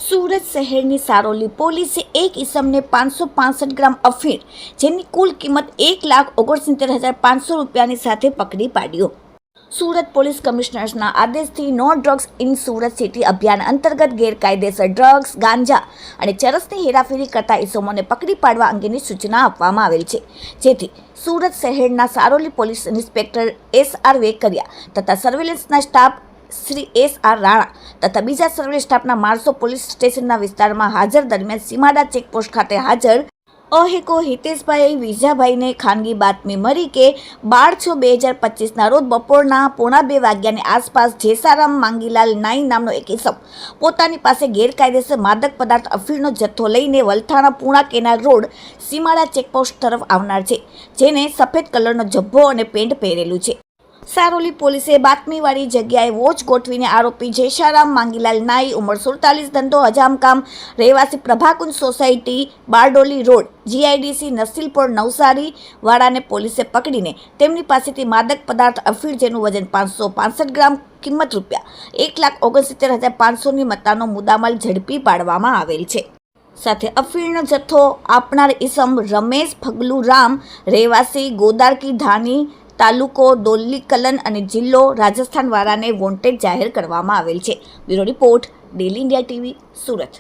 સુરત શહેરની સારોલી પોલીસે એક ઇસમને 565 ગ્રામ અફીણ જેની કુલ કિંમત 1,69,500 રૂપિયાની સાથે પકડી પાડ્યો। સુરત પોલીસ કમિશનર્સના આદેશથી no drugs in Surat city અભિયાન અંતર્ગત ગેરકાયદેસર ડ્રગ્સ, ગાંજા અને ચરસની હેરાફેરી કરતા ઇસમોને પકડી પાડવા અંગેની સૂચના આપવામાં આવેલ છે, જેથી સુરત શહેરના Saroli police inspector SR Vekariya તથા સર્વેલન્સના સ્ટાફ શ્રી SR રાણા તથા બીજા સર્વેલન્સ સ્ટાફના માણસો પોલીસ સ્ટેશનના વિસ્તારમાં હાજર દરમિયાન સીમાડા ચેકપોસ્ટ ખાતે હાજર અહેકો હિતેશભાઈ વિજાભાઈને ખાનગી બાતમી મળી કે 12/6/2025ના રોજ બપોરના 1:45 વાગ્યાની આસપાસ જેસારામ માંગીલાલ નાઈ નામનો એક ઇસમ પોતાની પાસે ગેરકાયદેસર માદક પદાર્થ અફીણનો જથ્થો લઈને વલથાણા પૂણા કેનાલ રોડ સીમાડા ચેકપોસ્ટ તરફ આવનાર છે, જેને સફેદ કલરનો જબ્બો અને પેન્ટ પહેરેલું છે। સારોલી પોલીસે બાતમીવાળી જગ્યાએ વોચ ગોઠવીને આરોપી જેસારામ માંગીલાલ નાઈ ઉંમર 47 ધંધો હજામકામ રહેવાસી Prabhakunj society Bardoli road GIDC Nasilpor Navsari વાળાને પોલીસે પકડીને તેમની પાસેથી માદક પદાર્થ અફીણ જેનું વજન 565 ગ્રામ કિંમત ₹1,69,500ની મત્તાનો મુદ્દામાલ ઝડપી પાડવામાં આવેલ છે। સાથે અફીણનો જથ્થો આપનાર ઇસમ રમેશ ફગલુ રામ રહેવાસી ગોદારકી ધાની તાલુકો દોલ્લી કલન અને જિલ્લો રાજસ્થાન વાળાને વોન્ટેડ જાહેર કરવામાં આવેલ છે। Bureau report daily India TV Surat.